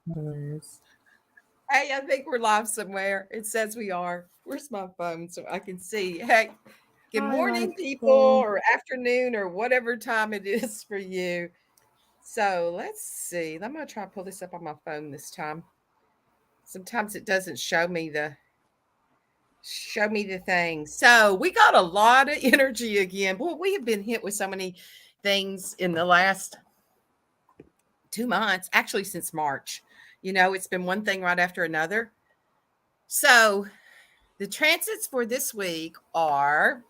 Nice. Hey, I think we're live somewhere. It says we are. Where's my phone so I can see? Hey, good Hi, morning, people, Michael. or afternoon, or whatever time it is for you. So let's see. I'm gonna try to pull this up on my phone this time. Sometimes it doesn't show me the thing. So we got a lot of energy again. Boy, we have been hit with so many things in the last 2 months, actually since March. It's been one thing right after another. So the transits for this week are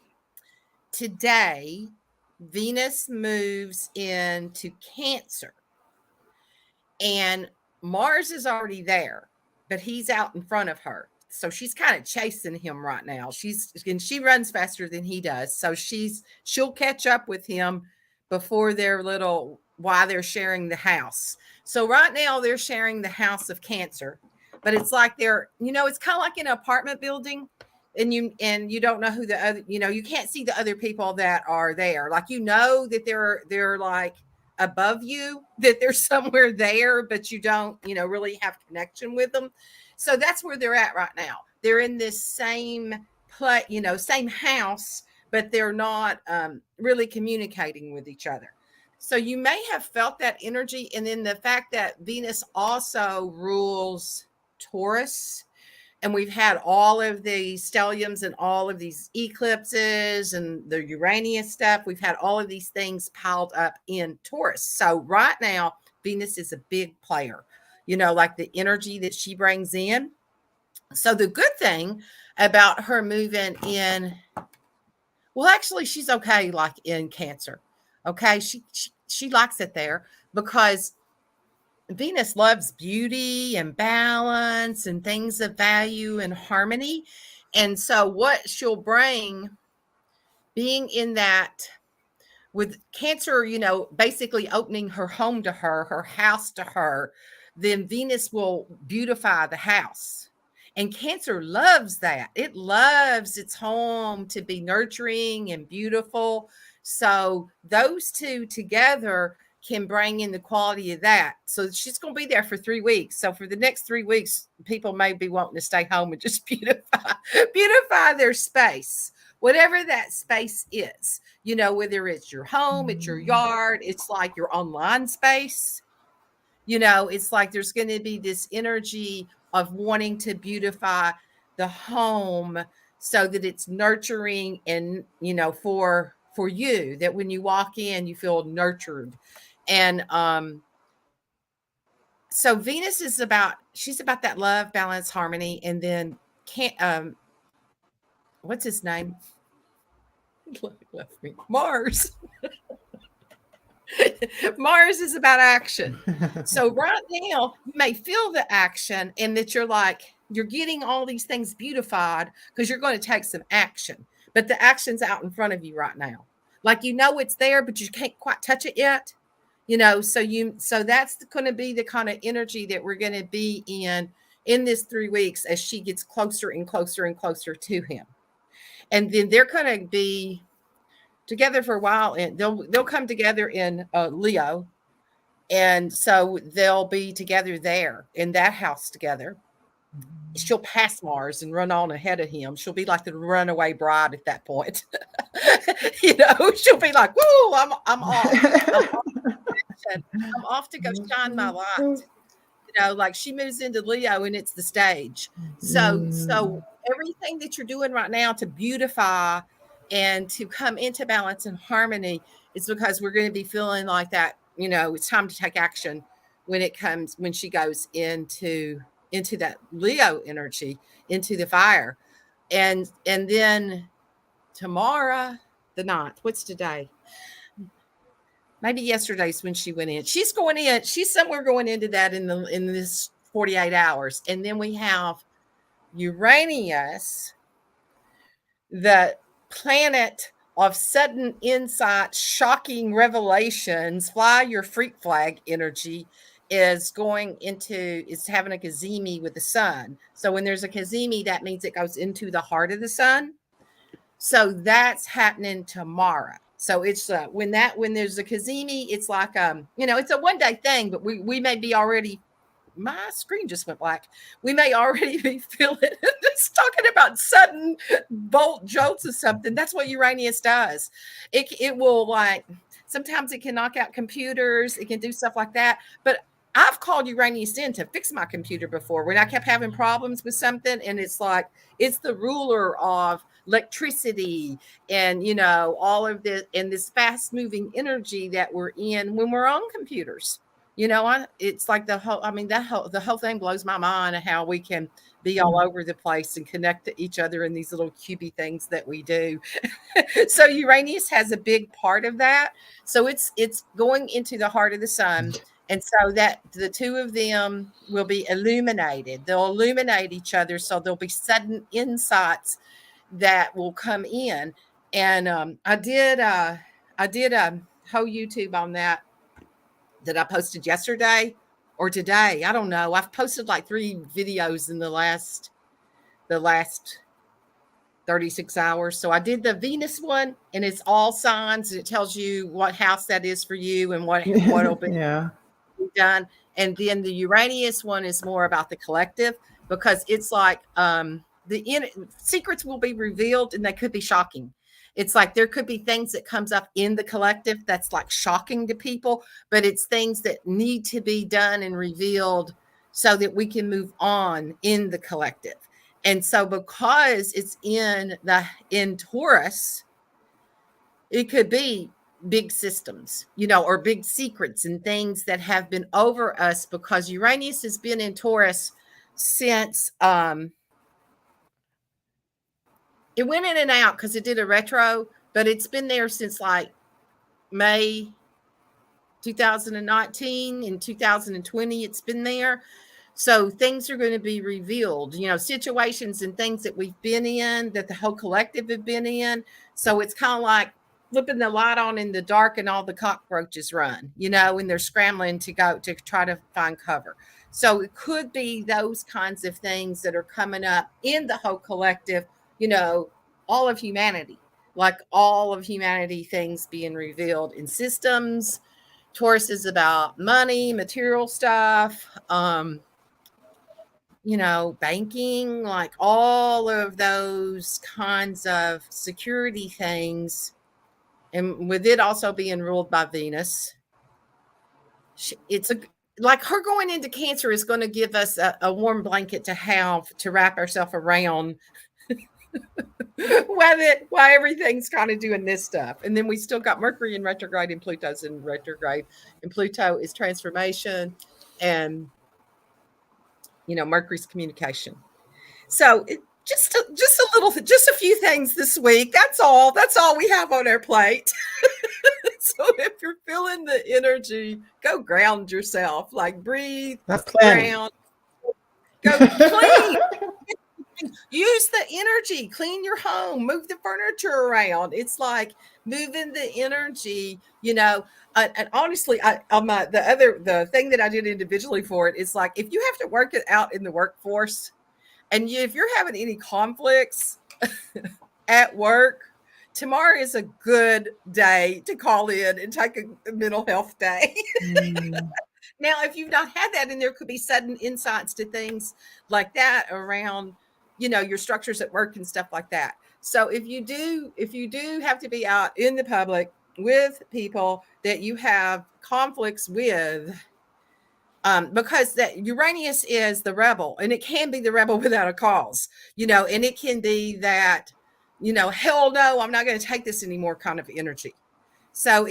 today, Venus moves into Cancer, and Mars is already there, but he's out in front of her. So she's kind of chasing him right now. She runs faster than he does. So she'll catch up with him before while they're sharing the house. So right now they're sharing the house of Cancer, but it's like it's kind of like in an apartment building, and you don't know who the other, you can't see the other people that are there. Like that they're like above you, that they're somewhere there, but you don't, really have connection with them. So that's where they're at right now. They're in this same house, but they're not really communicating with each other. So you may have felt that energy. And then the fact that Venus also rules Taurus, and we've had all of the stelliums and all of these eclipses and the Uranus stuff. We've had all of these things piled up in Taurus. So right now, Venus is a big player, like the energy that she brings in. So the good thing about her moving in, well, actually, she's okay, like in Cancer. Okay. She likes it there because Venus loves beauty and balance and things of value and harmony. And so, what she'll bring, being in that with Cancer, basically opening her home to her house to her, then Venus will beautify the house. And Cancer loves that. It loves its home to be nurturing and beautiful. So those two together can bring in the quality of that. So she's going to be there for 3 weeks. So for the next 3 weeks, people may be wanting to stay home and just beautify their space, whatever that space is. Whether it's your home, it's your yard, it's like your online space. It's like there's going to be this energy of wanting to beautify the home so that it's nurturing and, for you, that when you walk in, you feel nurtured. And so Venus she's about that love, balance, harmony. And then can't what's his name? Left me. Mars. Mars is about action. So right now, you may feel the action and that you're getting all these things beautified because you're going to take some action. But the action's out in front of you right now. Like it's there, but you can't quite touch it yet. So that's going to be the kind of energy that we're going to be in this 3 weeks as she gets closer and closer and closer to him. And then they're going to be together for a while, and they'll come together in Leo, and so they'll be together there in that house together. She'll pass Mars and run on ahead of him. She'll be like the runaway bride at that point. She'll be like, "Whoa, I'm off. I'm off. I'm off to go shine my light." Like she moves into Leo and it's the stage. So everything that you're doing right now to beautify and to come into balance and harmony is because we're going to be feeling like that, it's time to take action when she goes into that Leo energy, into the fire. And then tomorrow, the 9th, what's today? Maybe yesterday's when she went in. She's going in. She's somewhere going into that in this 48 hours. And then we have Uranus, the planet of sudden insight, shocking revelations, fly your freak flag energy, is having a cazimi with the sun. So when there's a cazimi, that means it goes into the heart of the sun. So that's happening tomorrow. So it's when there's a cazimi, it's like it's a 1 day thing, but we may be already my screen just went black. We may already be feeling just talking about sudden bolt jolts or something. That's what Uranus does. It will, like, sometimes it can knock out computers. It can do stuff like that. But I've called Uranus in to fix my computer before when I kept having problems with something. And it's like, it's the ruler of electricity and, all of this and this fast moving energy that we're in when we're on computers. It's like the whole thing blows my mind, how we can be all over the place and connect to each other in these little cubey things that we do. So Uranus has a big part of that. So it's going into the heart of the sun. And so that the two of them will be illuminated. They'll illuminate each other. So there'll be sudden insights that will come in. And I did a whole YouTube on that I posted yesterday or today. I don't know. I've posted like 3 videos in the last 36 hours. So I did the Venus one, and it's all signs. It tells you what house that is for you and what'll be done. And then the Uranus one is more about the collective, because it's like secrets will be revealed, and they could be shocking. It's like there could be things that comes up in the collective that's like shocking to people, but it's things that need to be done and revealed so that we can move on in the collective. And so because it's in Taurus, it could be big systems, or big secrets and things that have been over us, because Uranus has been in Taurus since it went in and out because it did a retro, but it's been there since like May 2019. In 2020, it's been there. So things are going to be revealed, situations and things that we've been in, that the whole collective have been in. So it's kind of like flipping the light on in the dark and all the cockroaches run, and they're scrambling to go to try to find cover. So it could be those kinds of things that are coming up in the whole collective, all of humanity, like all of humanity, things being revealed in systems. Taurus is about money, material stuff, banking, like all of those kinds of security things. And with it also being ruled by Venus, it's like her going into Cancer is going to give us a warm blanket to have to wrap ourselves around why everything's kind of doing this stuff. And then we still got Mercury in retrograde and Pluto's in retrograde. And Pluto is transformation, and Mercury's communication. So just a few things this week. That's all we have on our plate. So if you're feeling the energy, go ground yourself, like breathe, ground, go clean. Use the energy, clean your home, move the furniture around. It's like moving the energy, and honestly, the thing that I did individually for it is like, if you have to work it out in the workforce, and if you're having any conflicts at work, tomorrow is a good day to call in and take a mental health day. Now, if you've not had that, and there could be sudden insights to things like that around, your structures at work and stuff like that. So if you do have to be out in the public with people that you have conflicts with, because that Uranus is the rebel, and it can be the rebel without a cause, and it can be that, hell no, I'm not going to take this anymore kind of energy. So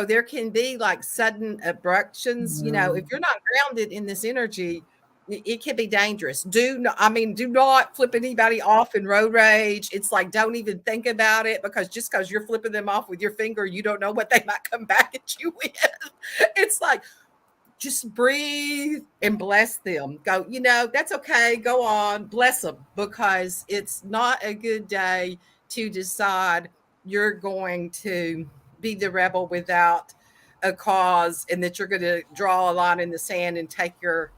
there can be like sudden abruptions, if you're not grounded in this energy, it can be dangerous. Do not flip anybody off in road rage. It's like, don't even think about it, because just because you're flipping them off with your finger, you don't know what they might come back at you with. It's like, just breathe and bless them. Go, that's okay. Go on, bless them, because it's not a good day to decide you're going to be the rebel without a cause, and that you're going to draw a line in the sand and take your,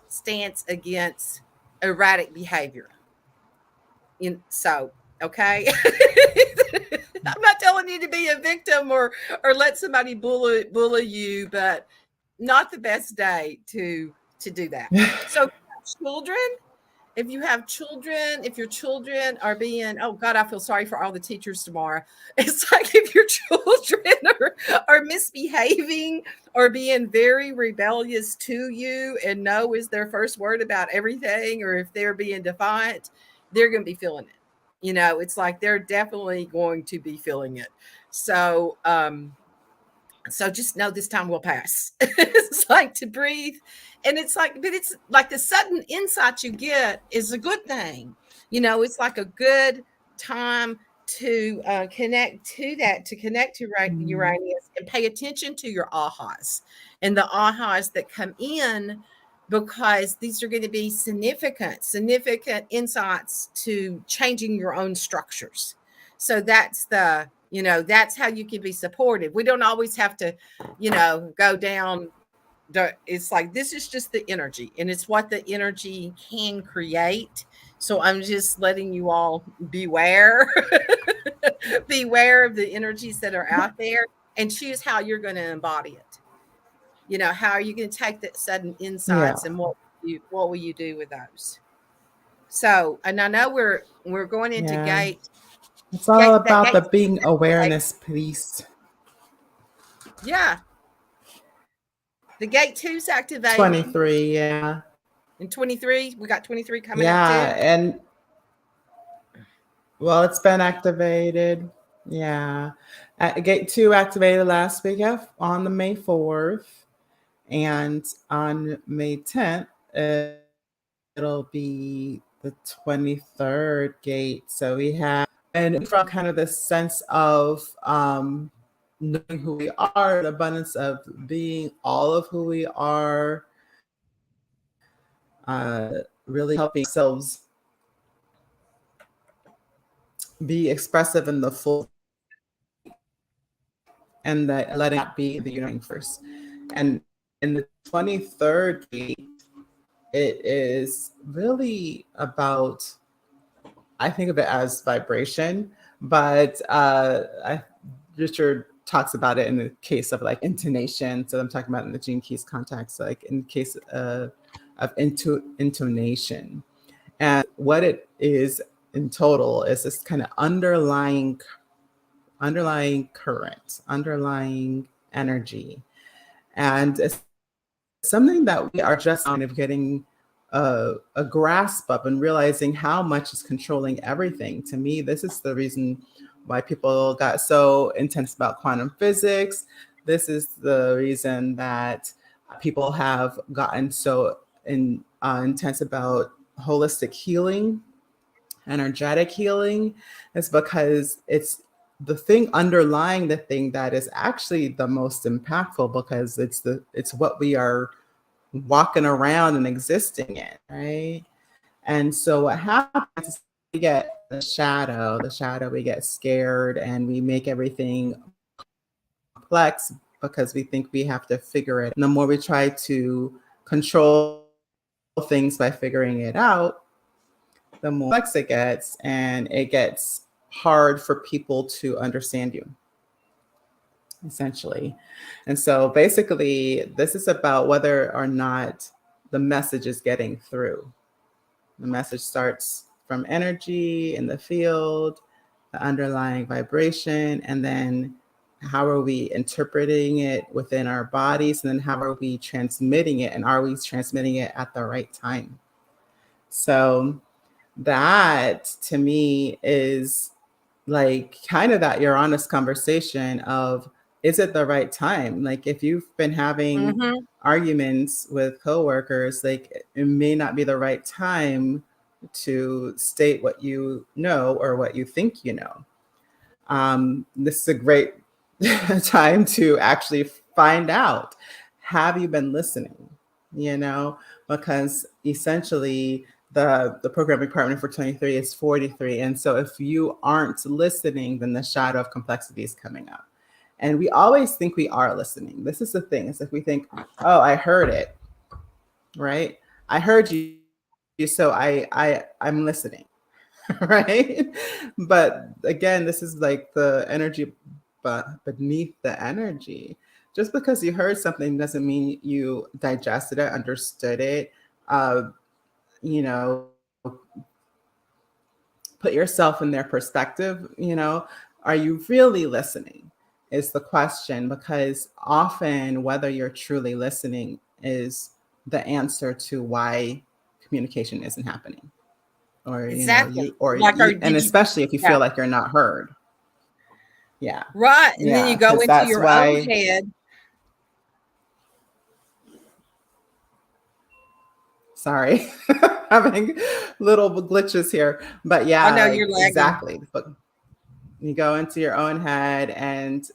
stance against erratic behavior. Okay. I'm not telling you to be a victim or let somebody bully you, but not the best day to to do that. So children, if you have children, if your children are being, oh God, I feel sorry for all the teachers tomorrow. It's like if your children are misbehaving or being very rebellious to you, and no is their first word about everything, or if they're being defiant, they're going to be feeling it. It's like they're definitely going to be feeling it. So just know this time will pass. It's like to breathe. And it's like, but it's like the sudden insight you get is a good thing. It's like a good time to connect to that, to connect to Uranus and pay attention to your ahas and the ahas that come in, because these are going to be significant insights to changing your own structures. So that's how you can be supportive. We don't always have to, go down. It's like, this is just the energy, and it's what the energy can create. So I'm just letting you all beware, beware of the energies that are out there, and choose how you're going to embody it. How are you going to take that sudden Yeah. insights, and what will you do with those? So, and I know we're going into Yeah. gate. It's all Gate that about the gate. being awareness piece. Yeah, the gate two's activating 23, yeah. in 23. We got 23 coming up Yeah. too. And well, it's been activated. Yeah. Gate 2 activated last week on the May 4th. And on May 10th, it'll be the 23rd gate. So we have, and from kind of this sense of knowing who we are, an abundance of being all of who we are, really helping ourselves be expressive in the full, and that letting that be the universe. And in the 23rd gate, it is really about, I think of it as vibration, but Richard talks about it in the case of like intonation. So I'm talking about in the Gene Keys context, like in the case of intonation. And what it is in total is this kind of underlying current, underlying energy. And it's something that we are just kind of getting a grasp of and realizing how much is controlling everything. To me, this is the reason why people got so intense about quantum physics. This is the reason that people have gotten so intense about holistic healing, energetic healing, is because it's the thing underlying the thing that is actually the most impactful, because it's what we are walking around and existing in, right? And so what happens is we get the shadow, we get scared and we make everything complex because we think we have to figure it. And the more we try to control things by figuring it out, the more complex it gets, and it gets hard for people to understand you, essentially. And so basically, this is about whether or not the message is getting through. The message starts from energy in the field, the underlying vibration, and then how are we interpreting it within our bodies? And then how are we transmitting it? And are we transmitting it at the right time? So that to me is like kind of that Uranus conversation of, is it the right time? Like if you've been having Mm-hmm. arguments with coworkers, like it may not be the right time to state what you know or what you think you know. This is a great time to actually find out, have you been listening? You know, because essentially the programming partner for 23 is 43. And so if you aren't listening, then the shadow of complexity is coming up. And we always think we are listening. This is the thing. It's like we think, oh, I heard it, right? I heard you, so I'm listening. Right? But again, this is like the energy, but beneath the energy. just because you heard something doesn't mean you digested it, understood it. Uh, you know, put yourself in their perspective. Are you really listening? Is the question, because often whether you're truly listening is the answer to why communication isn't happening, or Exactly. Like, or you, and did you? especially if you Yeah. feel like you're not heard. Yeah. Right. And then Yeah, you go because into that's your own why. head. Sorry, having little glitches here, but I yeah, know like you're lagging. exactly. But you go into your own head and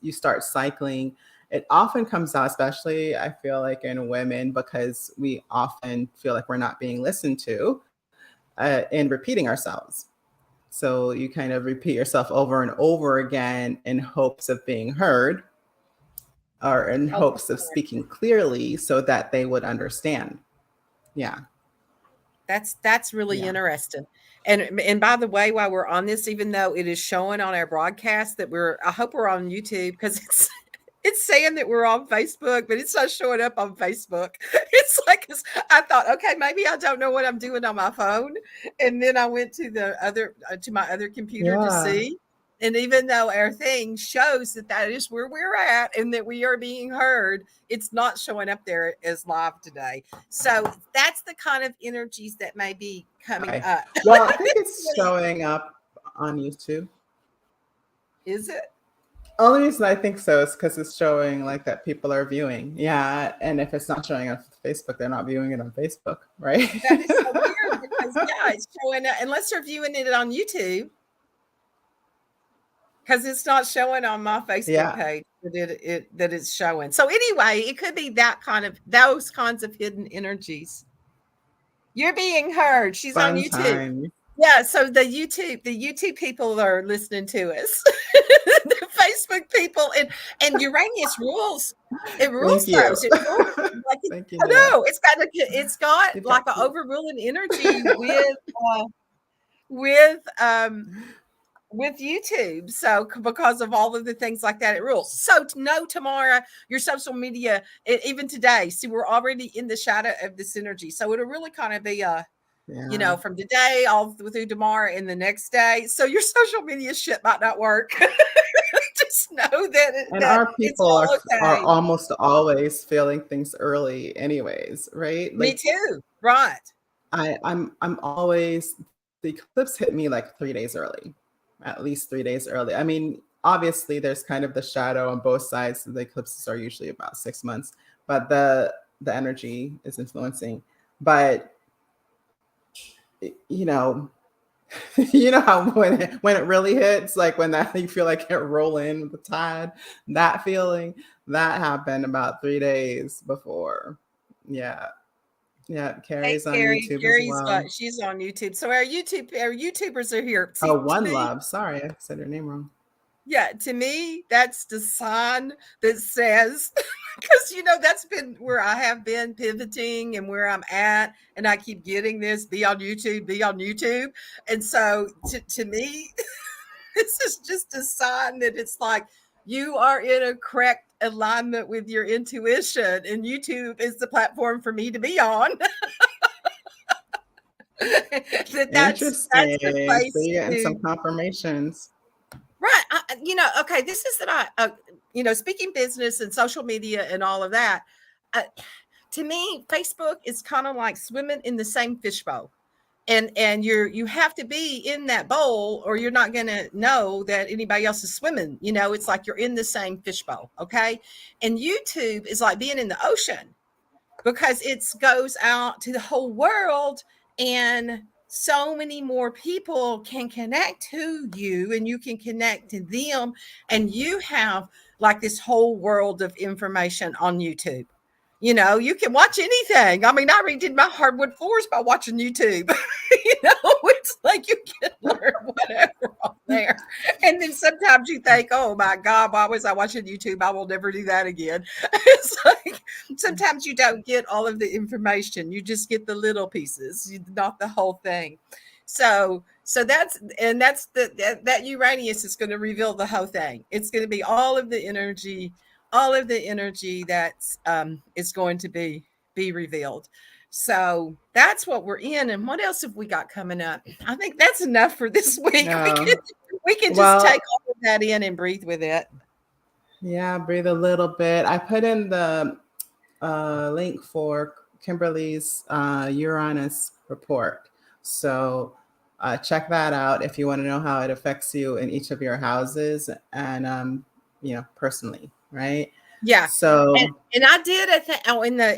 you start cycling. It often comes out, especially I feel like in women, because we often feel like we're not being listened to, and repeating ourselves. So you kind of repeat yourself over and over again in hopes of being heard, or in Oh, hopes of speaking clearly so that they would understand. Yeah. that's really Yeah. interesting. And by the way, while we're on this, even though it is showing on our broadcast that I hope we're on YouTube, because it's saying that we're on Facebook, but it's not showing up on Facebook. It's like, 'cause I thought, okay, maybe I don't know what I'm doing on my phone, and then I went to the other to my other computer to Yeah. see. And even though our thing shows that that is where we're at and that we are being heard, it's not showing up there as live today. So that's the kind of energies that may be coming Okay. up. Well, I think it's showing up on YouTube. Is it? Only reason I think so is because it's showing like that people are viewing. Yeah. And if it's not showing on Facebook, they're not viewing it on Facebook, right? That is so weird because, yeah, it's showing up, unless they're viewing it on YouTube, because it's not showing on my Facebook Yeah. page that it's showing. So anyway, it could be that kind of those kinds of hidden energies. You're being heard. She's on Fun YouTube. time. Yeah, so the YouTube people are listening to us. The Facebook people and Uranus rules. It rules Thank you. those. It rules like Thank you, I Nina. know it's got You've like got an cute. overruling energy with with YouTube. So because of all of the things like that, it rules. So to know tomorrow, your social media, even today, see, we're already in the shadow of this energy. So it'll really kind of be Yeah. from today all through tomorrow and the next day. So your social media shit might not work. Just know And that our it's people all are okay. almost always feeling things early anyways, right? Me Like too. Right. I'm always, the eclipse hit me like 3 days early, at least 3 days early. I mean, obviously there's kind of the shadow on both sides. The eclipses are usually about 6 months, but the energy is influencing. But you know, you know how when it really hits, like when that you feel like it roll in with the tide, that feeling that happened about 3 days before. Yeah. Yeah, Hey, Carrie's on Carrie. YouTube as Carrie's well. she's on YouTube. So our YouTubers are here. Oh, See, to One me, Love. Sorry, I said her name wrong. yeah, to me, that's the sign that says, because that's been where I have been pivoting and where I'm at, and I keep getting this be on YouTube. And so to me, this is just a sign that it's like you are in a correct alignment with your intuition, and YouTube is the platform for me to be on. That's the Interesting. So place you're getting some to. confirmations. Right. Okay, this is that speaking business and social media and all of that. Uh, to me, Facebook is kind of like swimming in the same fishbowl. And you have to be in that bowl or you're not going to know that anybody else is swimming. It's like you're in the same fishbowl. Okay. And YouTube is like being in the ocean because it goes out to the whole world and so many more people can connect to you and you can connect to them and you have like this whole world of information on YouTube. You can watch anything. I mean, I redid my hardwood floors by watching YouTube. It's like you can learn whatever on there. And then sometimes you think, oh my God, why was I watching YouTube? I will never do that again. It's like sometimes you don't get all of the information. You just get the little pieces, not the whole thing. So that's that Uranus is going to reveal the whole thing. It's going to be all of the energy all of the energy that's is going to be revealed. So that's what we're in. And what else have we got coming up? I think that's enough for this week. No. We can just take Well, all of that in and breathe with it. yeah, breathe a little bit. I put in the link for Kimberly's Uranus report. So check that out if you want to know how it affects you in each of your houses and, personally, right? Yeah. And, So, and I did a thing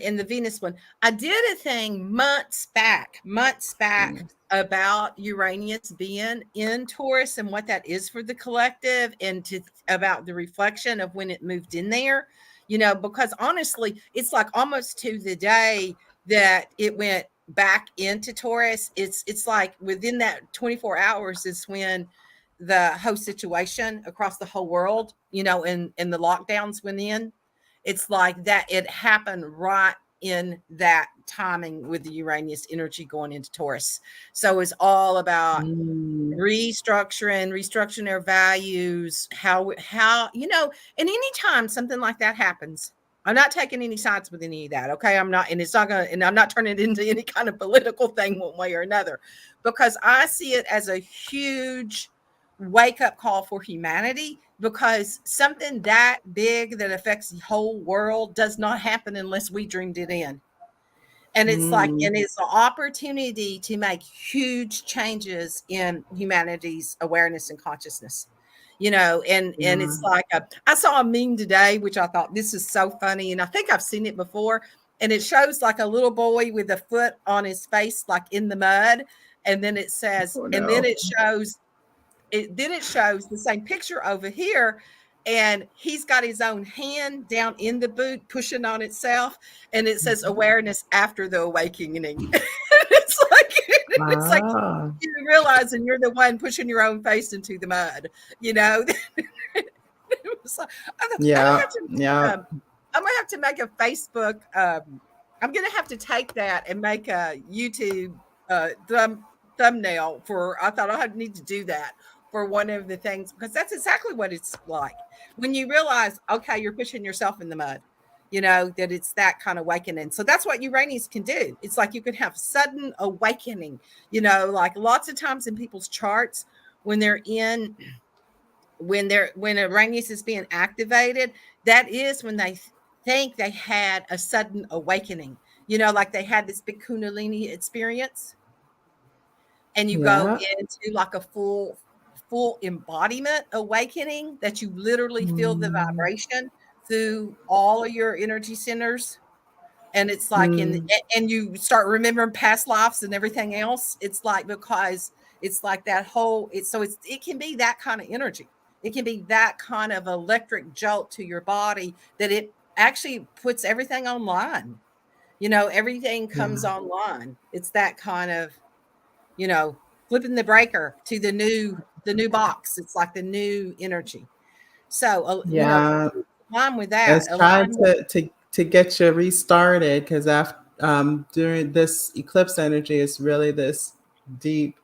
in the Venus one. I did a thing months back mm, about Uranus being in Taurus and what that is for the collective and about the reflection of when it moved in there, because honestly, it's like almost to the day that it went back into Taurus. It's like within that 24 hours is when the whole situation across the whole world, and the lockdowns went in. It's like that it happened right in that timing with the Uranus energy going into Taurus. So it's all about mm, restructuring their values, how and anytime something like that happens, I'm not taking any sides with any of that. Okay. I'm not, and it's not gonna, and I'm not turning it into any kind of political thing one way or another, because I see it as a huge wake up call for humanity, because something that big that affects the whole world does not happen unless we dreamed it in. And it's like, mm, and it's an opportunity to make huge changes in humanity's awareness and consciousness, and yeah. it's like I saw a meme today which I thought, this is so funny, and I think I've seen it before, and it shows like a little boy with a foot on his face like in the mud, and then it says, Oh, and then no. it shows the same picture over here, and he's got his own hand down in the boot pushing on itself, and it says awareness after the awakening. it's like Ah, you realizing you're the one pushing your own face into the mud, you know. So I'm gonna yeah, have to yeah. um, I'm gonna have to make a Facebook. I'm gonna have to take that and make a YouTube thumbnail for. I thought I need to do that for one of the things, because that's exactly what it's like when you realize, okay, you're pushing yourself in the mud. That it's that kind of awakening. So that's what Uranus can do. It's like you can have sudden awakening. Like lots of times in people's charts when they're in when Uranus is being activated, that is when they think they had a sudden awakening. Like they had this big Kundalini experience, and you go Yeah. into like a full embodiment awakening that you literally feel the Mm, vibration through all of your energy centers. And it's like mm, and you start remembering past lives and everything else. It's like, because it's like that whole it can be that kind of energy. It can be that kind of electric jolt to your body that it actually puts everything online. Everything comes yeah. online. It's that kind of, you know, flipping the breaker to the new box. It's like the new energy. So, Yeah. align with that. It's trying Align with to get you restarted because after during this eclipse energy is really this deep,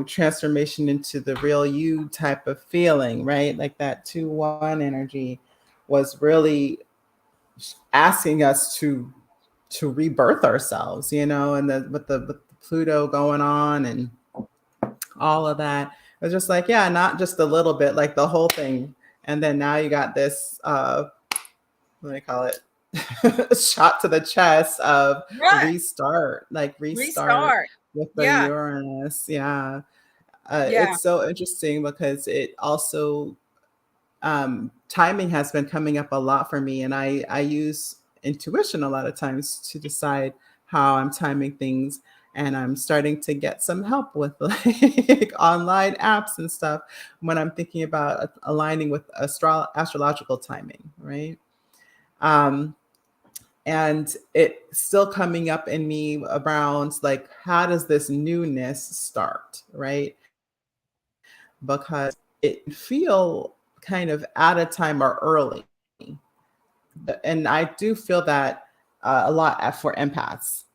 transformation into the real you type of feeling, right? Like that 2-1 energy was really asking us to rebirth ourselves, and with the Pluto going on and all of that. It was just like, yeah, not just a little bit, like the whole thing. And then now you got this what do they call it? Shot to the chest of right. restart Restart. with the Yeah. Uranus. Yeah. Yeah. It's so interesting because it also timing has been coming up a lot for me, and I use intuition a lot of times to decide how I'm timing things, and I'm starting to get some help with like online apps and stuff when I'm thinking about aligning with astrological timing, right? Um, and it's still coming up in me around like how does this newness start, right? Because it feel kind of out of time or early. And I do feel that a lot for empaths.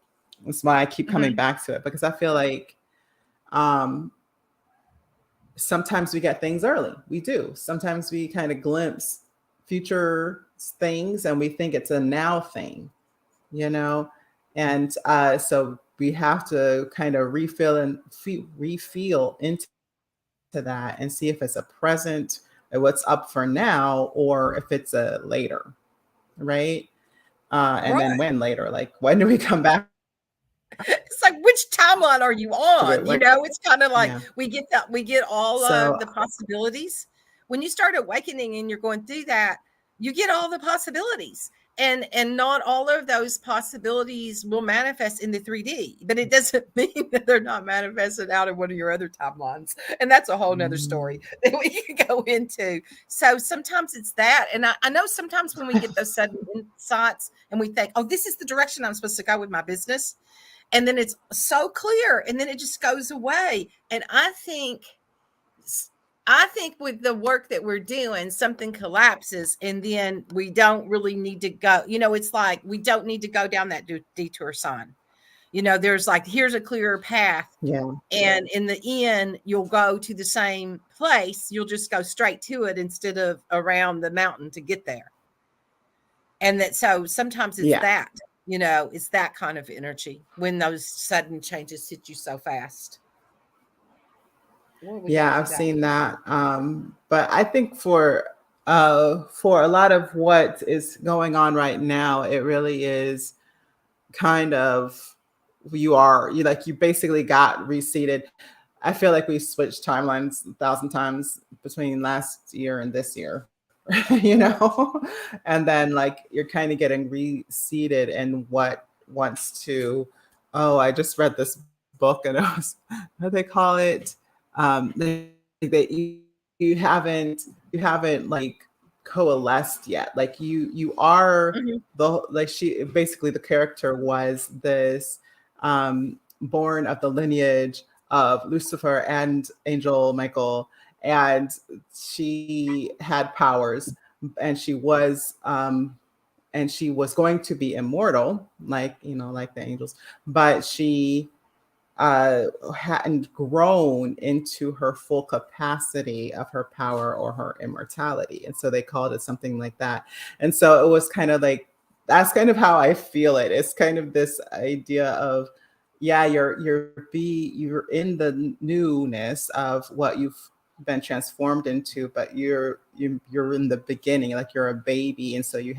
That's why I keep coming Mhm. back to it, because I feel like um, sometimes we get things early. We do. Sometimes we kind of glimpse future things and we think it's a now thing, you know? And so we have to kind of refill into that and see if it's a present, what's up for now, or if it's a later, right? And then Right. when later, like when do we come back It's like, which timeline are you to it? on? Like, It's kind of like yeah. we get all So of the possibilities. When you start awakening and you're going through that, you get all the possibilities. And not all of those possibilities will manifest in the 3D, but it doesn't mean that they're not manifested out of one of your other timelines. And that's a whole nother story mm, that we can go into. So sometimes it's that. And I know sometimes when we get those sudden insights and we think, oh, this is the direction I'm supposed to go with my business, and then it's so clear and then it just goes away. And I think with the work that we're doing, something collapses and then we don't really need to go. It's like we don't need to go down that detour sign. There's like, here's a clearer path. yeah. And in the end, you'll go to the same place. You'll just go straight to it instead of around the mountain to get there. And that, so sometimes it's Yeah. that, it's that kind of energy when those sudden changes hit you so fast. What we got Yeah, for I've that? seen that. But I think for a lot of what is going on right now, it really is kind of you basically got reseated. I feel like we switched timelines 1,000 times between last year and this year, you know? And then like you're kind of getting reseated in what wants to, oh, I just read this book and it was, what do they call it? That you haven't like coalesced yet. Like you are Mhm. like she basically the character was this born of the lineage of Lucifer and Angel Michael, and she had powers, and she was going to be immortal, like like the angels, but she hadn't grown into her full capacity of her power or her immortality. And so they called it something like that. And so it was kind of like, that's kind of how I feel it. It's kind of this idea of, yeah, you're in the newness of what you've been transformed into, but you're in the beginning, like you're a baby, and so you're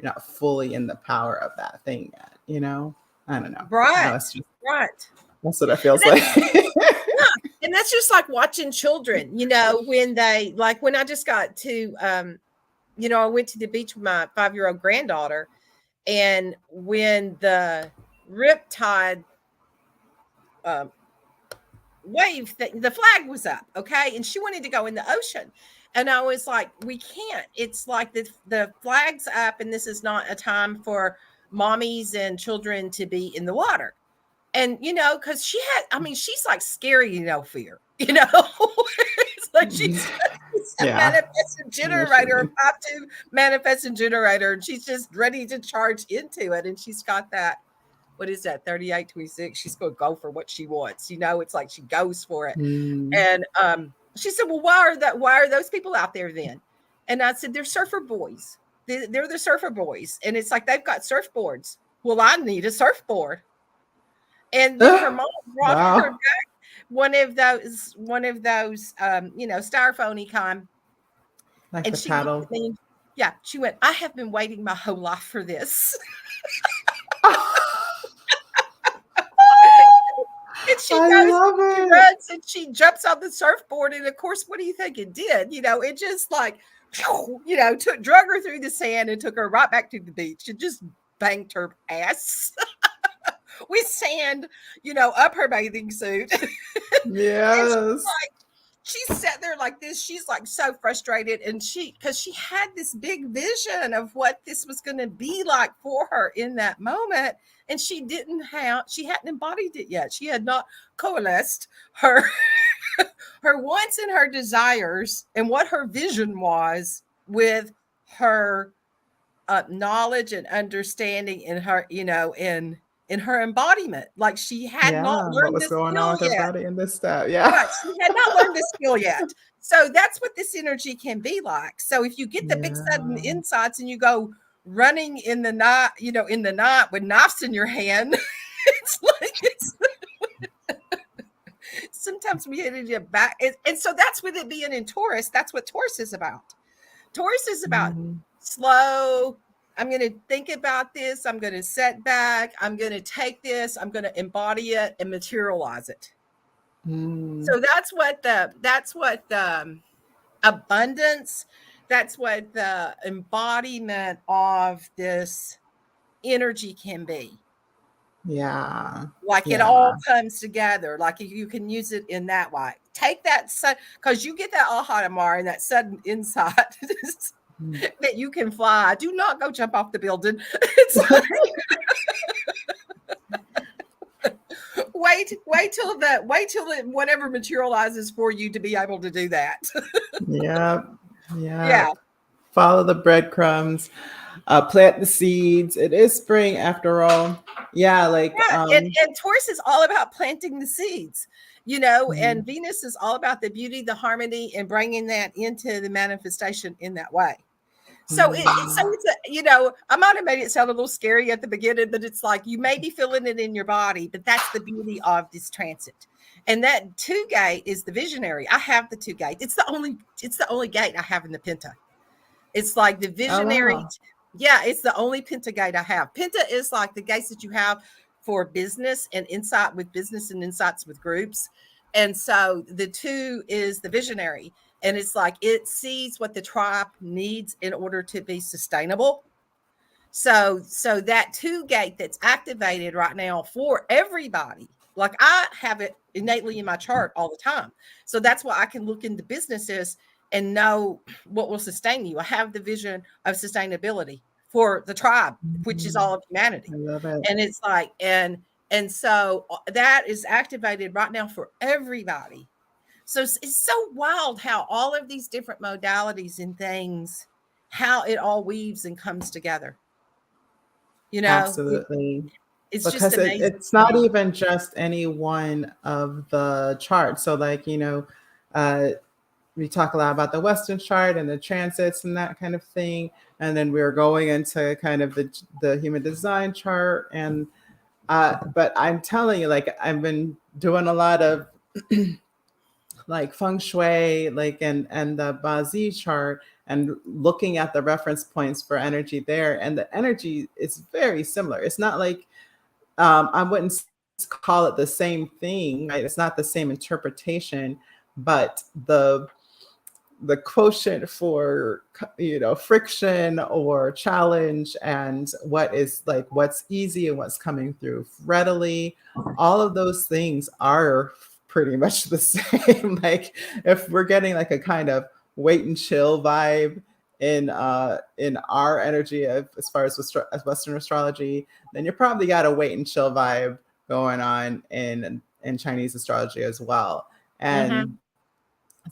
not fully in the power of that thing yet, I don't know. Right. That's just Right. that's what it And feels that's like. Yeah, and that's just like watching children, when they like when I just got to I went to the beach with my 5-year-old granddaughter, and when the riptide um wave thing, the flag was up, okay, and she wanted to go in the ocean, and I was like, we can't. It's like the flag's up, and this is not a time for mommies and children to be in the water. And because she's like scary, fear. It's like she's a Yeah, manifesting I know what you generator, a mean. 5-2 manifesting generator, and she's just ready to charge into it. And she's got that, what is that, 3826? She's gonna go for what she wants. It's like she goes for it. Mm. And she said, well, why are those people out there then? And I said, they're surfer boys. They're the surfer boys. And it's like they've got surfboards. Well, I need a surfboard. And then her mom brought her Wow, back one of those styrofoamy kind. like And the she looked at paddle. me, yeah, she went, I have been waiting my whole life for this. And she I goes, love she it. runs, and she jumps on the surfboard. And of course, what do you think it did? It just like, drug her through the sand and took her right back to the beach and just banged her ass with sand, up her bathing suit. And Yes. she sat there like this. She's like so frustrated. And because she had this big vision of what this was going to be like for her in that moment. And she hadn't embodied it yet. She had not coalesced her, her wants and her desires and what her vision was with her knowledge and understanding in her, in in her embodiment. Like she had not Yeah. What learned was the going on skill with her yet. body in this step? Yeah. Right. She had not learned the skill yet. So that's what this energy can be like. So if you get the big sudden Yeah. insights and you go running in the night, in the night with knives in your hand, it's like sometimes we hit it back. And so that's with it being in Taurus. That's what Taurus is about. Taurus is about Mm, slow. I'm going to think about this. I'm going to set back. I'm going to take this. I'm going to embody it and materialize it. mm, So that's what the abundance, that's what the embodiment of this energy can be. yeah. Like it all Yeah. comes together. Like you can use it in that way. Take that because you get that aha tomorrow and that sudden insight Mm. that you can fly. Do not go jump off the building. It's like, wait till it whatever materializes for you to be able to do that. Yeah. Yeah. Yeah. Follow the breadcrumbs, plant the seeds. It is spring after all. Yeah, like Yeah, and Taurus is all about planting the seeds, mhm, and Venus is all about the beauty, the harmony, and bringing that into the manifestation in that way. So mm, it's I might have made it sound a little scary at the beginning, but it's like you may be feeling it in your body, but that's the beauty of this transit. And that two gate is the visionary. I have the two gate. It's the only gate I have in the Penta. It's like the oh visionary. wow. Yeah, it's the only Penta gate I have. Penta is like the gates that you have for business and insight with business and insights with groups. And so the two is the visionary. And it's like it sees what the tribe needs in order to be sustainable. So that two gate that's activated right now for everybody, like I have it innately in my chart all the time. So that's why I can look into businesses and know what will sustain you. I have the vision of sustainability for the tribe, which is Mm, all of humanity. I love it. And it's like, and so that is activated right now for everybody. So it's so wild how all of these different modalities and things, how it all weaves and comes together. Absolutely. It's just Because amazing it's to not me. even just any one of the charts. So, like, uh, we talk a lot about the Western chart and the transits and that kind of thing. And then we're going into kind of the human design chart. And, but I'm telling you, like, I've been doing a lot of like feng shui, like, and the Bazi chart, and looking at the reference points for energy there. And the energy is very similar. It's not like, I wouldn't call it the same thing, right? It's not the same interpretation, but the quotient for friction or challenge, and what is like what's easy and what's coming through readily, all of those things are pretty much the same. Like if we're getting like a kind of wait and chill vibe in our energy as far as Western astrology, then you probably got a wait and chill vibe going on in Chinese astrology as well. And Mhm.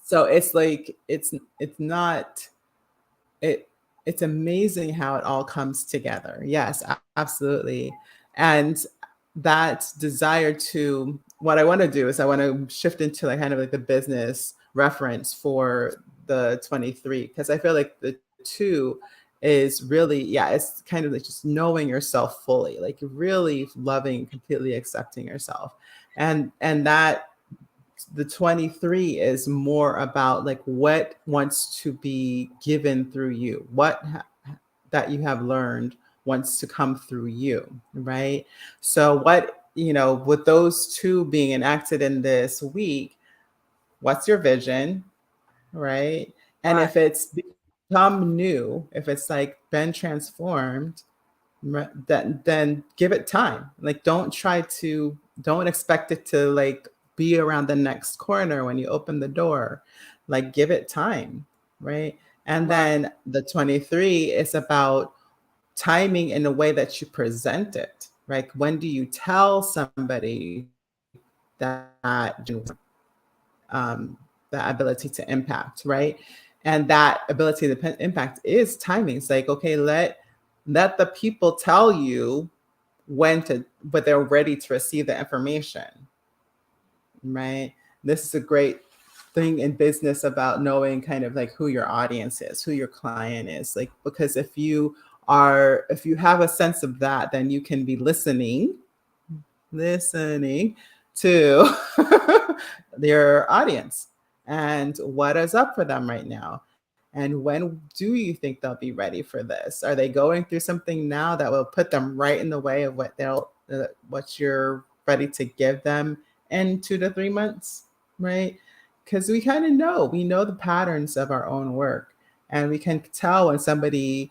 so it's like it's not it it's amazing how it all comes together. Yes, absolutely. And that desire to what I want to do is I want to shift into like kind of like the business reference for the 23, because I feel like the two is really, yeah, it's kind of like just knowing yourself fully, like really loving, completely accepting yourself. And that the 23 is more about like what wants to be given through you, that you have learned wants to come through you, right? So what, with those two being enacted in this week, what's your vision, right? And Right. if it's become new, if it's like been transformed, then give it time. Like don't expect it to like be around the next corner when you open the door. Like give it time, right? And Right. then the 23 is about timing in a way that you present it. Like when do you tell somebody that that ability to impact, right? And that ability to impact is timing. It's like, okay, let the people tell you but they're ready to receive the information, right? This is a great thing in business about knowing kind of like who your audience is, who your client is. Like, because if you have a sense of that, then you can be listening to your audience and what is up for them right now. And when do you think they'll be ready for this? Are they going through something now that will put them right in the way of what you're ready to give them in 2 to 3 months, right? Because we know the patterns of our own work, and we can tell when somebody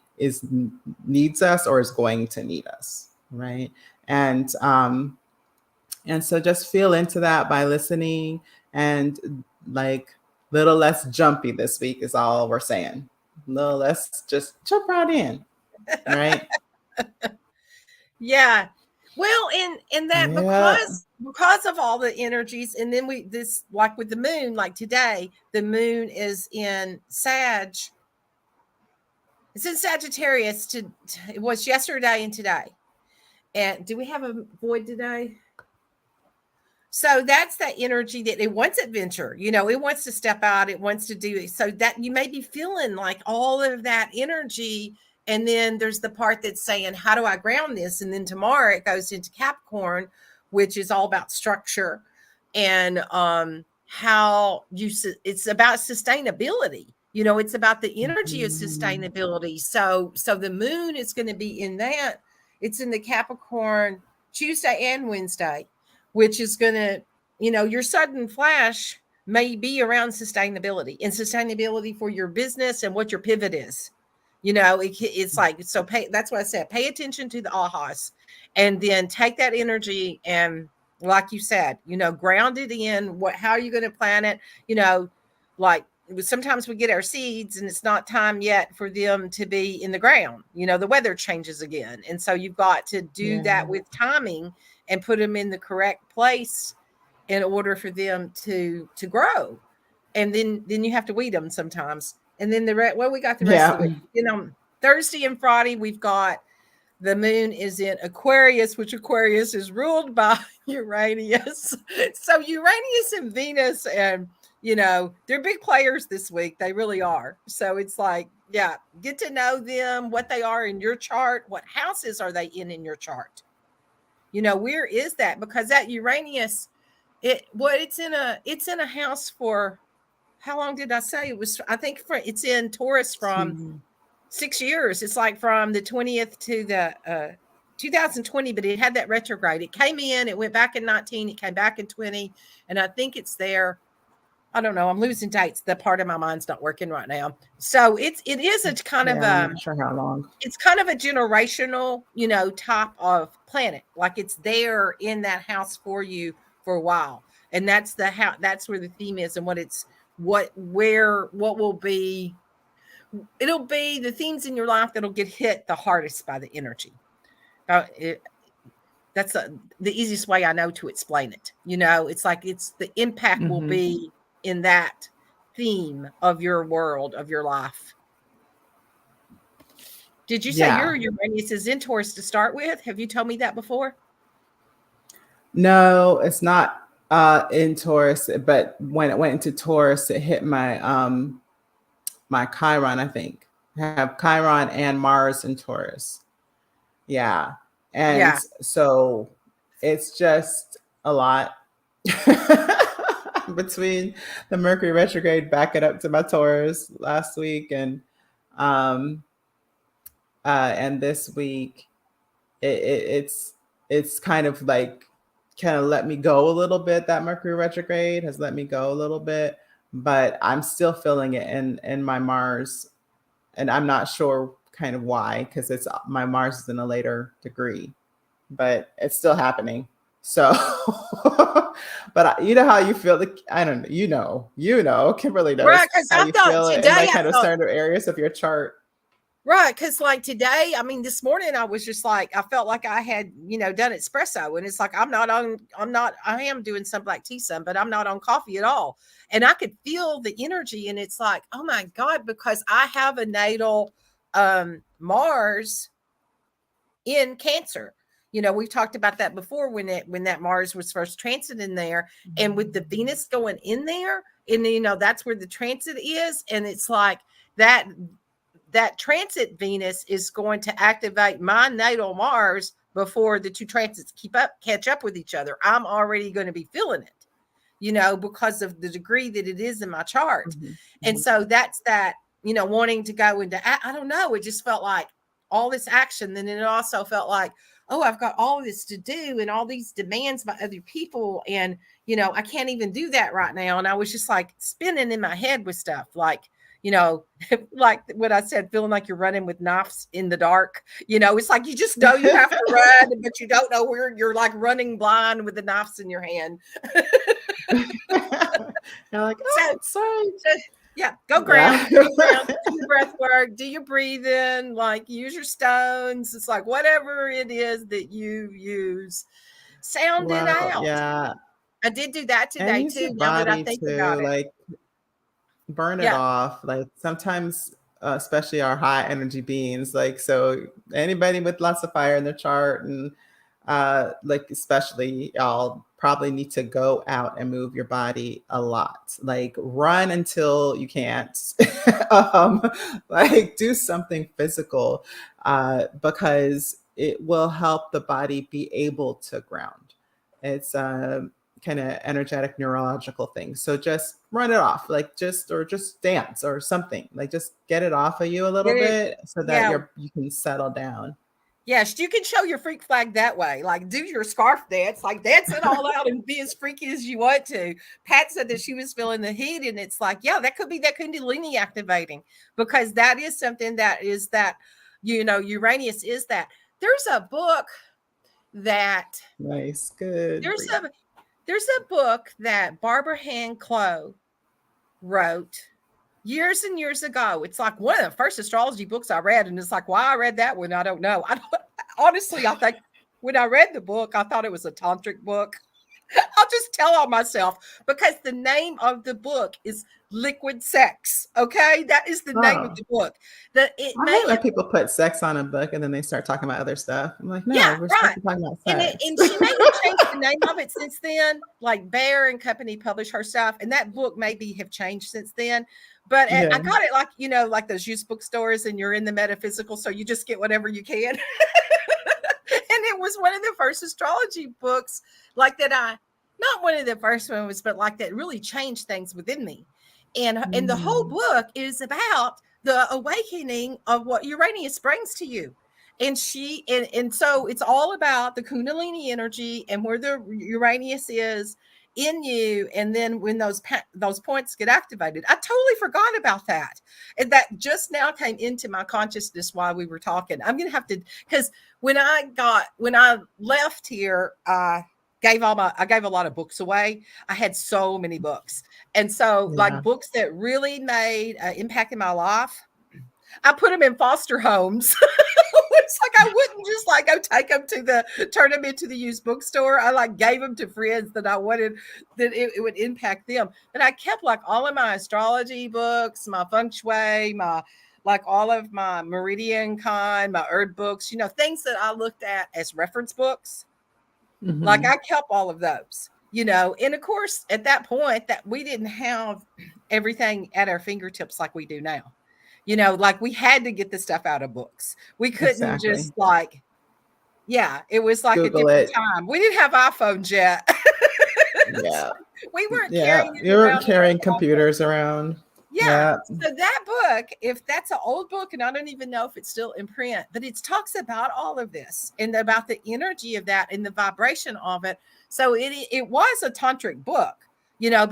needs us or is going to need us, right? And so just feel into that by listening, and like little less jumpy this week is all we're saying. A little less, just jump right in, right? Yeah. Well, and that Yeah. because of all the energies, and then this, like with the moon, like today, the moon is in Sag. It's in Sagittarius it was yesterday and today. And do we have a void today? So that's that energy that it wants adventure. It wants to step out. It wants to do it. So that you may be feeling like all of that energy. And then there's the part that's saying, how do I ground this? And then tomorrow it goes into Capricorn, which is all about structure and it's about sustainability. It's about the energy of Mhm. sustainability. So the moon is going to be in that. It's in the Capricorn Tuesday and Wednesday, which is going to, your sudden flash may be around sustainability and sustainability for your business and what your pivot is. It's like, so that's why I said, pay attention to the ahas, and then take that energy and, like you said, ground it in how are you going to plant it? Like sometimes we get our seeds and it's not time yet for them to be in the ground. The weather changes again. And so you've got to do that Yeah. with timing and put them in the correct place in order for them to grow. And then you have to weed them sometimes. And then we got the rest of Yeah. the week. Thursday and Friday, we've got the moon is in Aquarius, which Aquarius is ruled by Uranus. So Uranus and Venus, and they're big players this week. They really are. So it's like, yeah, get to know them, what they are in your chart, what houses are they in your chart. Where is that? Because that Uranus, it's in a house for, how long did I say it was? I think it's in Taurus from Mhm. 6 years. It's like from the 20th to the 2020, but it had that retrograde. It came in, it went back in 19, it came back in 20, and I think it's there. I don't know. I'm losing dates. The part of my mind's not working right now. So it is a kind of Yeah, I'm not sure how long. it's kind of a generational, type of planet. Like it's there in that house for you for a while. And that's where the theme is, and what will be, it'll be the themes in your life that'll get hit the hardest by the energy. Uh, it, that's the easiest way I know to explain it. It's like the impact will Hmm. be in that theme of your world, of your life. Did you say Yeah. your Uranus is in Taurus to start with? Have you told me that before? No, it's not in Taurus, but when it went into Taurus, it hit my Chiron, I think. I have Chiron and Mars in Taurus. Yeah. And Yeah. so it's just a lot between the Mercury retrograde backing up to my Taurus last week, um and this week it's kind of like kind of let me go a little bit. That Mercury retrograde has let me go a little bit, but I'm still feeling it in my Mars, and I'm not sure kind of why, because it's my Mars is in a later degree, but it's still happening. So, but you know how you feel. I don't know. Kimberly Right. knows Because how I you thought feel in today, like I kind of felt certain areas of your chart. right. Because like today, I mean, this morning I was just like, I felt like I had, done espresso. And it's like, I am doing some black tea, some, but I'm not on coffee at all. And I could feel the energy. And it's like, oh my God, because I have a natal Mars in Cancer. We've talked about that before when that Mars was first transit in there, and with the Venus going in there, and that's where the transit is, and it's like that transit Venus is going to activate my natal Mars before the two transits catch up with each other. I'm already going to be feeling it, because of the degree that it is in my chart. Mm-hmm. And so that's that, wanting to go into, I don't know, it just felt like all this action. Then it also felt like, oh, I've got all this to do and all these demands by other people. And, I can't even do that right now. And I was just like spinning in my head with stuff like, like what I said, feeling like you're running with knives in the dark. It's like you just know you have to run, but you don't know where you're like running blind with the knives in your hand. You're like, oh, sorry. Yeah, go ground, do your breath work, do your breathing, like use your stones. It's like whatever it is that you use, sound it out. Yeah. I did do that And today use too, your now that I body think to about it. like burn it Yeah. off. Like sometimes, especially our high energy beings, like so anybody with lots of fire in their chart and like especially y'all probably need to go out and move your body a lot. Like run until you can't. um, like do something physical because it will help the body be able to ground. It's kind of energetic neurological thing. So just run it off, like just dance or something. Like just get it off of you a little bit so that Yeah. you can settle down. Yes, you can show your freak flag that way. Like do your scarf dance, like dance it all out and be as freaky as you want to. Pat said that she was feeling the heat, and it's like, yeah, that could be that Kundalini activating, because that is something that is that, Uranus is that. There's a book that Nice, good. there's a book that Barbara Hand Clow wrote years and years ago. It's like one of the first astrology books I read, and it's like why I read that one, I don't know. Honestly, I think when I read the book, I thought it was a tantric book. I'll just tell on myself, because the name of the book is Liquid Sex. Okay, that is the name of Oh, the book. That it I may hate when have, people put sex on a book and then they start talking about other stuff. I'm like, no, yeah, we're supposed right. to be talking about And sex. and she may have changed the name of it since then. Like Bear and Company published her stuff, and that book maybe have changed since then. But I Yeah. got it like like those used bookstores, and you're in the metaphysical, so you just get whatever you can. And it was one of the first astrology books like that. Not one of the first ones, but like that really changed things within me. And the whole Mm. book is about the awakening of what Uranus brings to you. And so it's all about the Kundalini energy and where the Uranus is in you. And then when those points get activated, I totally forgot about that. And that just now came into my consciousness while we were talking. I'm going to have to, because when I left here, I gave a lot of books away. I had so many books. And so like Yeah. books that really made an impact in my life, I put them in foster homes. It's like I wouldn't just like go take them turn them into the used bookstore. I like gave them to friends that I wanted that it would impact them. But I kept like all of my astrology books, my feng shui, my like all of my meridian kind, my herb books, things that I looked at as reference books. Like Hmm. I kept all of those, and of course at that point that we didn't have everything at our fingertips like we do now. Like we had to get the stuff out of books. We couldn't just Exactly. like, yeah, it was like a Google different it. time. We didn't have iPhones yet. Yeah. We weren't Yeah. carrying it You weren't around in carrying our pocket. computers around. Yeah. Yeah. So that book, if that's an old book, and I don't even know if it's still in print, but it talks about all of this and about the energy of that and the vibration of it. So it was a tantric book, Mm.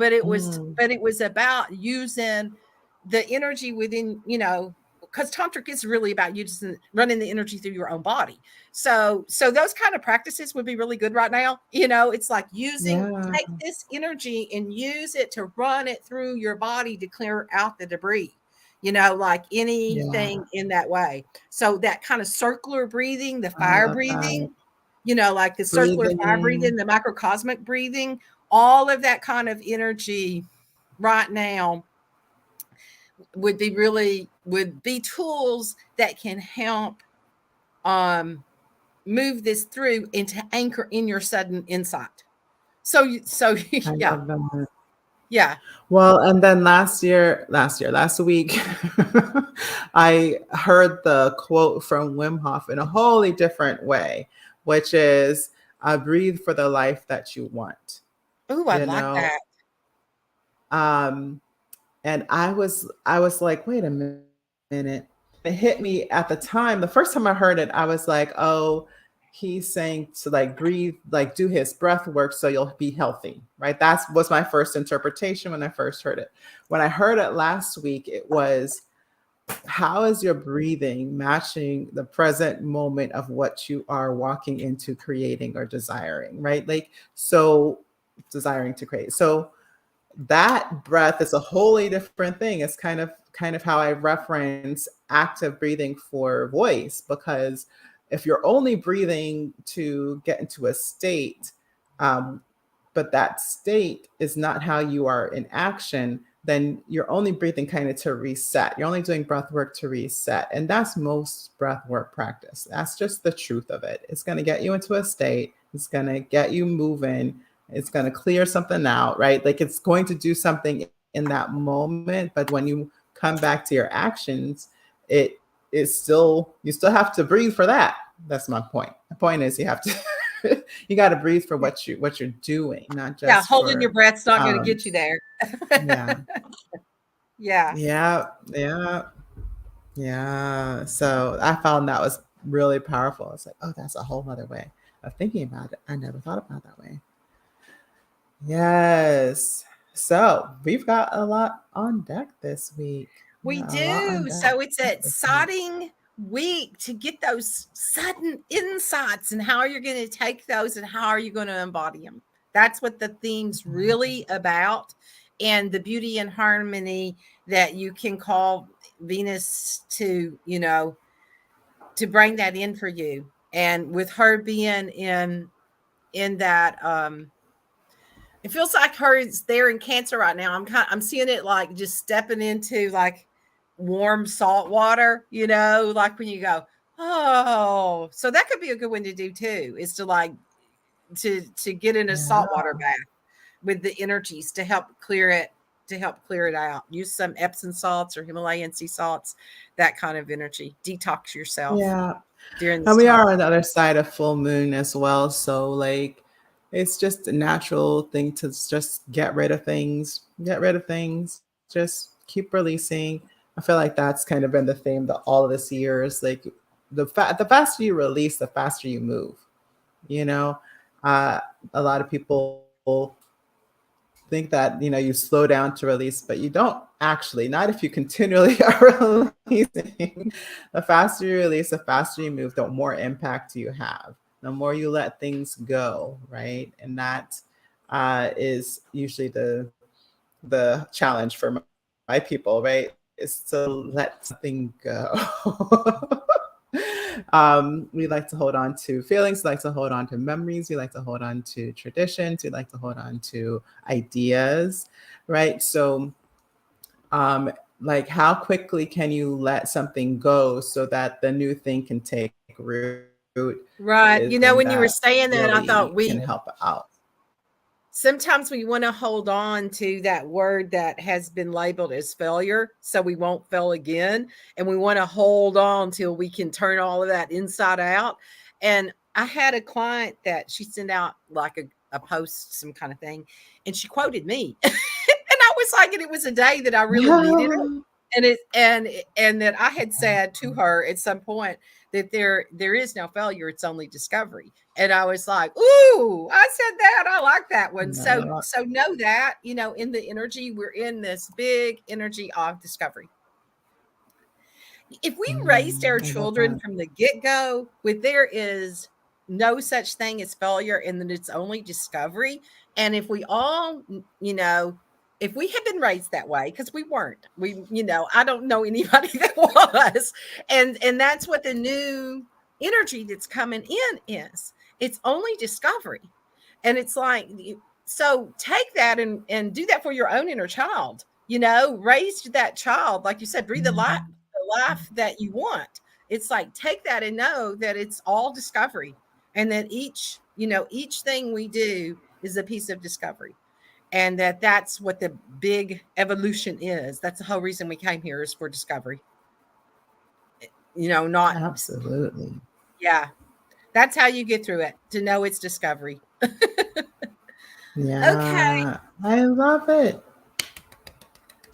but it was about using the energy within, because tantric is really about using running the energy through your own body. So those kind of practices would be really good right now. It's like Yeah. take this energy and use it to run it through your body to clear out the debris, like Yeah. anything in that way. So that kind of circular breathing, the I fire love that. breathing, like the circular fire breathing, Breathing. the microcosmic breathing, all of that kind of energy right now would be tools that can help move this through and to anchor in your sudden insight. So I yeah, love that. yeah. Well, and then last week, I heard the quote from Wim Hof in a wholly different way, which is breathe for the life that you want, Ooh, I you like know? that. Um, and I was like, wait a minute. It hit me at the time. The first time I heard it, I was like, oh, he's saying to like breathe, like do his breath work so you'll be healthy, right? That was my first interpretation when I first heard it. When I heard it last week, it was how is your breathing matching the present moment of what you are walking into creating or desiring, right? Like, so desiring to create. So that breath is a wholly different thing. It's kind of how I reference active breathing for voice, because if you're only breathing to get into a state, um, but that state is not how you are in action, then you're only breathing kind of to reset. You're only doing breath work to reset. And that's most breath work practice. That's just the truth of it. It's going to get you into a state, it's going to get you moving, it's going to clear something out, right? Like it's going to do something in that moment. But when you come back to your actions, it is still, you still have to breathe for that. That's my point. The point is you have to, you got to breathe for what you're doing, not Yeah, just holding your for, breath's not going to um, get you there. yeah, Yeah. yeah, yeah, yeah. So I found that was really powerful. It's like, oh, that's a whole other way of thinking about it. I never thought about it that way. Yes. So we've got a lot on deck this week. We We got a lot on do. deck So it's an this week. exciting week to get those sudden insights and how you're going to take those and how are you going to embody them. That's what the theme's really about. And the beauty and harmony that you can call Venus to, to bring that in for you. And with her being in that it feels like her is there in Cancer right now. I'm seeing it like just stepping into like warm salt water, like when you go, oh, so that could be a good one to do too, is to like to get in a Yeah. saltwater bath with the energies to help clear it out. Use some Epsom salts or Himalayan sea salts, that kind of energy. Detox yourself Yeah. during And this we time. are on the other side of full moon as well. So like it's just a natural thing to just get rid of things, just keep releasing. I feel like that's kind of been the theme that all of this year is like the faster you release, the faster you move. You know, uh, a lot of people think that you slow down to release, but you don't actually. Not if you continually are releasing. The faster you release, the faster you move, the more impact you have, the more you let things go, right? And that is usually the challenge for my people, right? Is to let something go. We like to hold on to feelings, we like to hold on to memories, we like to hold on to traditions, we like to hold on to ideas, right? So, um, like, how quickly can you let something go so that the new thing can take root is Right. and that When you were saying that, I really thought can help out. sometimes we want to hold on to that word that has been labeled as failure so we won't fail again, and we want to hold on till we can turn all of that inside out. And I had a client that she sent out like a post, some kind of thing, and she quoted me. And I was like, and it was a day that I really needed it, and that I had said to her at some point that there is no failure, it's only discovery. And I was like, ooh, I said that. I like that one. So know that, in the energy, we're in this big energy of discovery. If we raised our I love children that. from the get-go with there is no such thing as failure and that it's only discovery, and if we all, if we had been raised that way, because we weren't, I don't know anybody that was, and that's what the new energy that's coming in is. It's only discovery. And it's like, so take that and do that for your own inner child, raise that child, like you said, breathe the life that you want. it's like, take that and know that it's all discovery, and that each thing we do is a piece of discovery, and that's what the big evolution is. That's the whole reason we came here, is for discovery. Not, Absolutely. yeah, that's how you get through it, to know it's discovery. Okay. Yeah, I love it.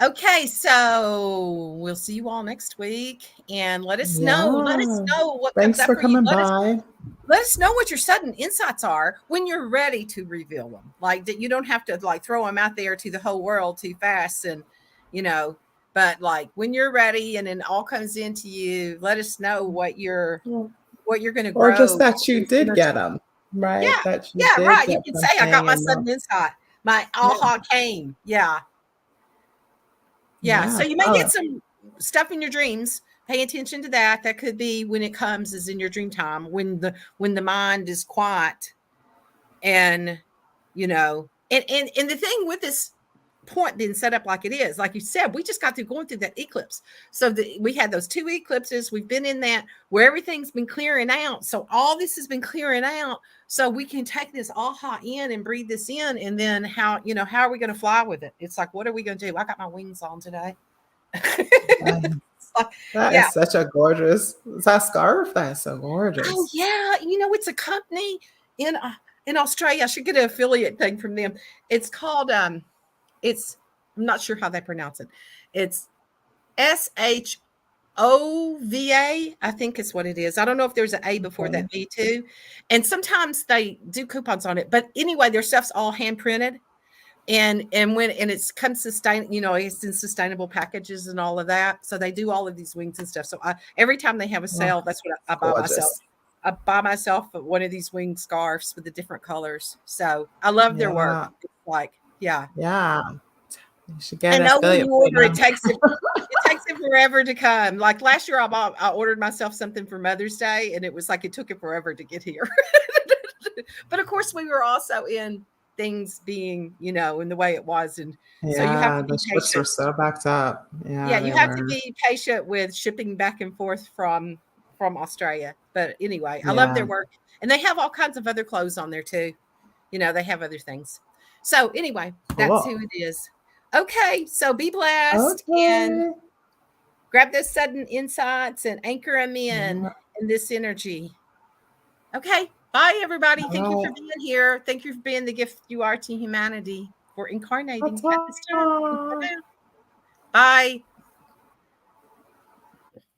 Okay, so we'll see you all next week, and let us know. Let us Yeah. know what comes Thanks up for for you. coming by. Let us know what your sudden insights are when you're ready to reveal them. Like, that you don't have to like throw them out there to the whole world too fast, and but like when you're ready and it all comes into you, let us know what you're going to Or just grow that you your did energy. get them, right? Yeah, That you yeah, did right. You get can say, I got something my and sudden insight. My yeah, aha came. Yeah. Yeah. So yeah. you may Oh, get some stuff in your dreams. Pay attention to that. That could be when it comes, is in your dream time, when the mind is quiet. And and the thing with this point being set up like it is, like you said, we just got through going through that eclipse. So we had those 2 eclipses. We've been in that where everything's been clearing out. So all this has been clearing out. So we can take this aha in and breathe this in. And then how are we going to fly with it? It's like, what are we going to do? I got my wings on today. that Like, that yeah. is such a gorgeous, it's that scarf. That's so Oh gorgeous. yeah. It's a company in Australia. I should get an affiliate thing from them. It's called it's I'm not sure how they pronounce it. It's SHOVA, I think is what it is. I don't know if there's an A before Okay. that V too. And sometimes they do coupons on it. But anyway, their stuff's all hand printed. And it's comes it's in sustainable packages and all of that. So they do all of these wings and stuff. So every time they have a Oh, sale, that's what I buy myself. gorgeous. I buy myself one of these wing scarves with the different colors. So I love their work. Yeah. It's like, yeah. Yeah. You should get I an know when affiliate you for order, them. it takes it forever to come. Like last year, I ordered myself something for Mother's Day, and it was like it took it forever to get here. But of course, we were also in things being, in the way it was, and so you have Yeah, to the be ships were patient. so backed up. Yeah, Yeah, you they have to were. be patient with shipping back and forth from Australia. But anyway, I love Yeah. their work, and they have all kinds of other clothes on there too. They have other things. So anyway, that's who Cool. it is. Okay, so be blessed and Okay. grab those sudden insights and anchor them Yeah. in this energy. Okay, bye everybody. All Thank you for right. being here. Thank you for being the gift you are to humanity, for incarnating at this time. Ta-ta. Bye.